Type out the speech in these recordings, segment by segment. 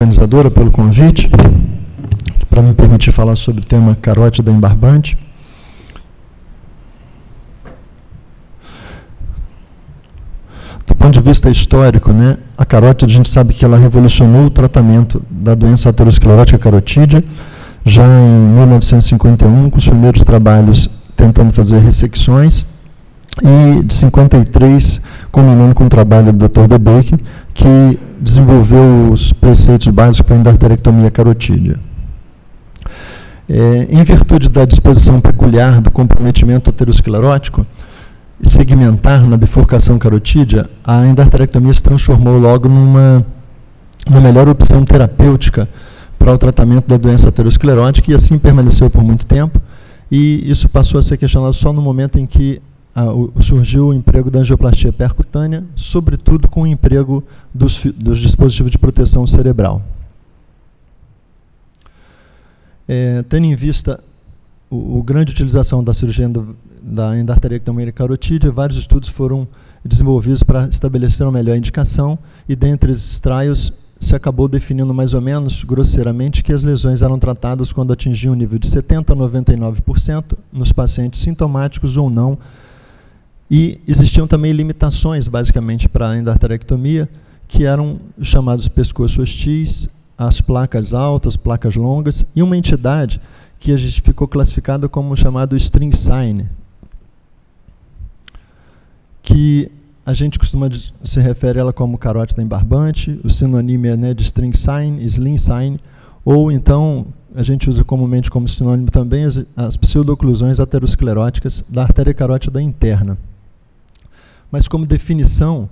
Organizadora pelo convite, para me permitir falar sobre o tema carótida embarbante. Do ponto de vista histórico, a carótida, a gente sabe que ela revolucionou o tratamento da doença aterosclerótica carotídea, já em 1951, com os primeiros trabalhos tentando fazer ressecções, e de 53, culminando com o trabalho do Dr. De Baeck, que desenvolveu os preceitos básicos para a endarterectomia carotídea. Em virtude da disposição peculiar do comprometimento aterosclerótico, segmentar na bifurcação carotídea, a endarterectomia se transformou logo numa melhor opção terapêutica para o tratamento da doença aterosclerótica, e assim permaneceu por muito tempo, e isso passou a ser questionado só no momento em que surgiu o emprego da angioplastia percutânea, sobretudo com o emprego dos dispositivos de proteção cerebral. Tendo em vista a grande utilização da cirurgia da endarterectomia carotídea, vários estudos foram desenvolvidos para estabelecer uma melhor indicação, e dentre esses trials se acabou definindo mais ou menos, grosseiramente, que as lesões eram tratadas quando atingiam um nível de 70% a 99% nos pacientes sintomáticos ou não. E existiam também limitações, basicamente, para a endarterectomia, que eram os chamados pescoço hostis, as placas altas, placas longas, e uma entidade que a gente ficou classificada como chamado string sign, que a gente costuma se refere a ela como carótida embarbante, o sinônimo é de string sign, slim sign, ou então a gente usa comumente como sinônimo também as pseudoclusões ateroscleróticas da artéria carótida interna. Mas como definição,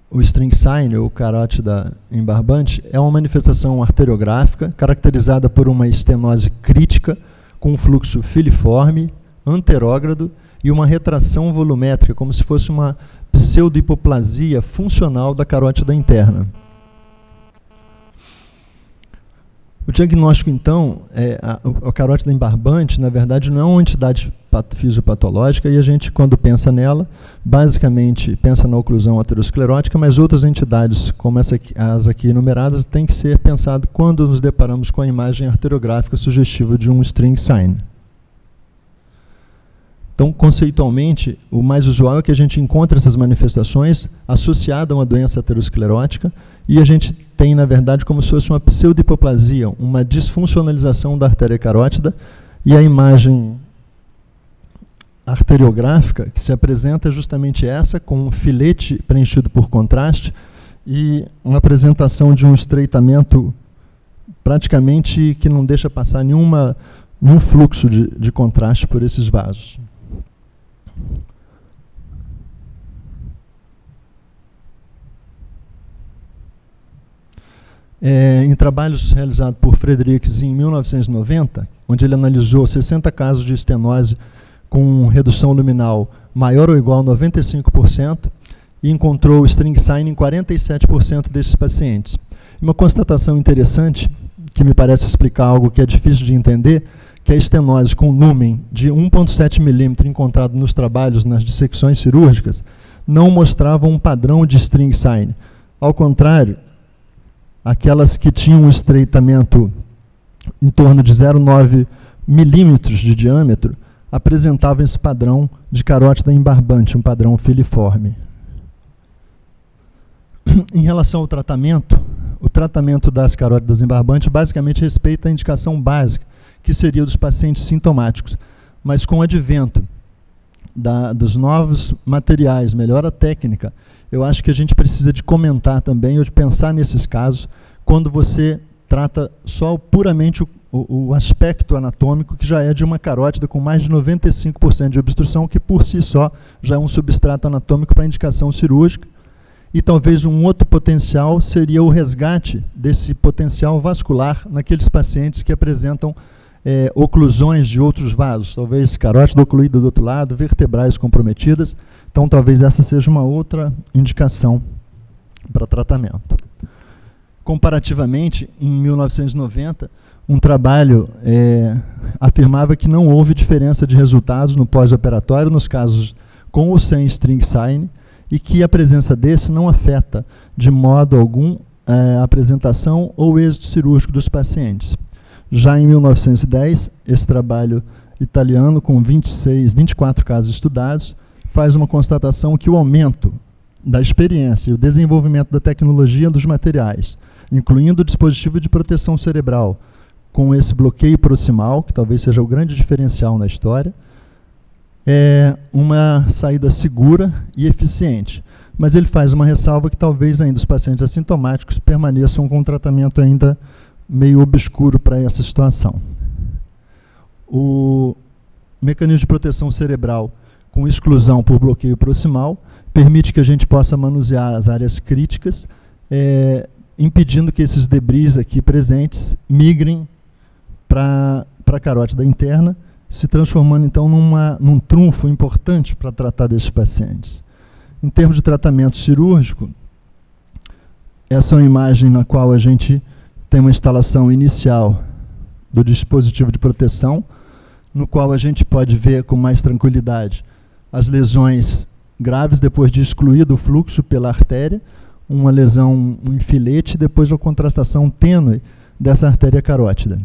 o string sign, ou carótida embarbante, é uma manifestação arteriográfica caracterizada por uma estenose crítica com um fluxo filiforme, anterógrado e uma retração volumétrica, como se fosse uma pseudohipoplasia funcional da carótida interna. O diagnóstico, então, a carótida embarbante, na verdade, não é uma entidade fisiopatológica, e a gente, quando pensa nela, basicamente pensa na oclusão aterosclerótica, mas outras entidades, como as aqui enumeradas, têm que ser pensado quando nos deparamos com a imagem arteriográfica sugestiva de um string sign. Então, conceitualmente, o mais usual é que a gente encontre essas manifestações associadas a uma doença aterosclerótica, e a gente tem, na verdade, como se fosse uma pseudohipoplasia, uma disfuncionalização da artéria carótida, e a imagem arteriográfica que se apresenta é justamente essa, com um filete preenchido por contraste e uma apresentação de um estreitamento praticamente que não deixa passar nenhum fluxo de contraste por esses vasos. Em trabalhos realizados por Fredericks em 1990, onde ele analisou 60 casos de estenose com redução luminal maior ou igual a 95%, e encontrou o string sign em 47% desses pacientes. Uma constatação interessante, que me parece explicar algo que é difícil de entender, que a estenose com lumen de 1,7 milímetro encontrado nos trabalhos nas dissecções cirúrgicas não mostrava um padrão de string sign. Ao contrário, aquelas que tinham um estreitamento em torno de 0,9 milímetros de diâmetro apresentavam esse padrão de carótida embarbante, um padrão filiforme. Em relação ao tratamento, o tratamento das carótidas embarbantes basicamente respeita a indicação básica, que seria dos pacientes sintomáticos, mas com o advento dos novos materiais, melhora técnica, eu acho que a gente precisa de comentar também, ou de pensar nesses casos, quando você trata só puramente o aspecto anatômico, que já é de uma carótida com mais de 95% de obstrução, que por si só já é um substrato anatômico para indicação cirúrgica. E talvez um outro potencial seria o resgate desse potencial vascular naqueles pacientes que apresentam oclusões de outros vasos, talvez carótida ocluída do outro lado, vertebrais comprometidas. Então, talvez essa seja uma outra indicação para tratamento. Comparativamente, em 1990, um trabalho afirmava que não houve diferença de resultados no pós-operatório nos casos com ou sem string sign, e que a presença desse não afeta de modo algum a apresentação ou êxito cirúrgico dos pacientes. Já em 1910, esse trabalho italiano, com 24 casos estudados, faz uma constatação que o aumento da experiência e o desenvolvimento da tecnologia dos materiais, incluindo o dispositivo de proteção cerebral, com esse bloqueio proximal, que talvez seja o grande diferencial na história, é uma saída segura e eficiente. Mas ele faz uma ressalva que talvez ainda os pacientes assintomáticos permaneçam com um tratamento ainda meio obscuro para essa situação. O mecanismo de proteção cerebral com exclusão por bloqueio proximal permite que a gente possa manusear as áreas críticas, impedindo que esses debris aqui presentes migrem para a carótida interna, se transformando então num trunfo importante para tratar desses pacientes. Em termos de tratamento cirúrgico, essa é uma imagem na qual a gente tem uma instalação inicial do dispositivo de proteção, no qual a gente pode ver com mais tranquilidade as lesões graves depois de excluído o fluxo pela artéria, uma lesão, um enfilete, depois da contrastação tênue dessa artéria carótida.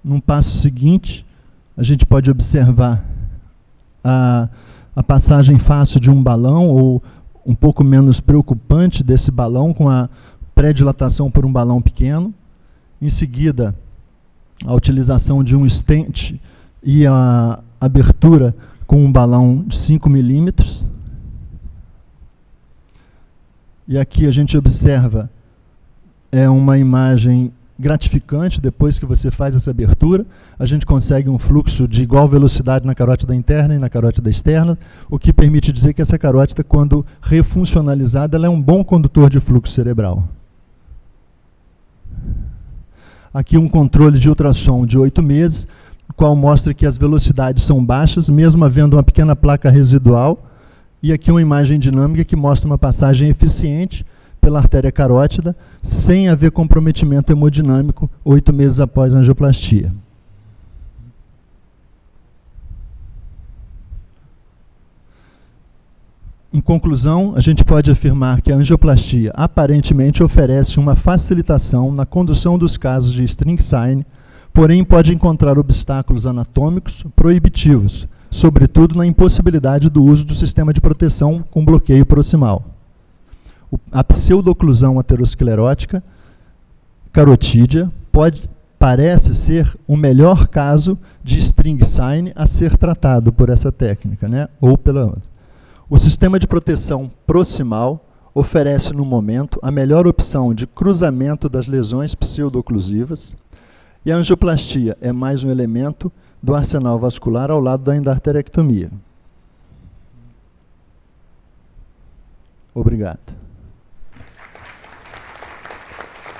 Num passo seguinte, a gente pode observar a passagem fácil de um balão, ou um pouco menos preocupante desse balão, com a pré-dilatação por um balão pequeno. Em seguida, a utilização de um stent e a abertura com um balão de 5 milímetros. E aqui a gente observa uma imagem gratificante. Depois que você faz essa abertura, a gente consegue um fluxo de igual velocidade na carótida interna e na carótida externa, o que permite dizer que essa carótida, quando refuncionalizada, ela é um bom condutor de fluxo cerebral. Aqui um controle de ultrassom de 8 meses, o qual mostra que as velocidades são baixas, mesmo havendo uma pequena placa residual. E aqui uma imagem dinâmica que mostra uma passagem eficiente pela artéria carótida, sem haver comprometimento hemodinâmico 8 meses após a angioplastia. Em conclusão, a gente pode afirmar que a angioplastia aparentemente oferece uma facilitação na condução dos casos de string sign, porém pode encontrar obstáculos anatômicos proibitivos, sobretudo na impossibilidade do uso do sistema de proteção com bloqueio proximal. A pseudoclusão aterosclerótica carotídea parece ser o melhor caso de string sign a ser tratado por essa técnica, né? Ou pela outra. O sistema de proteção proximal oferece, no momento, a melhor opção de cruzamento das lesões pseudoclusivas, e a angioplastia é mais um elemento do arsenal vascular ao lado da endarterectomia. Obrigado.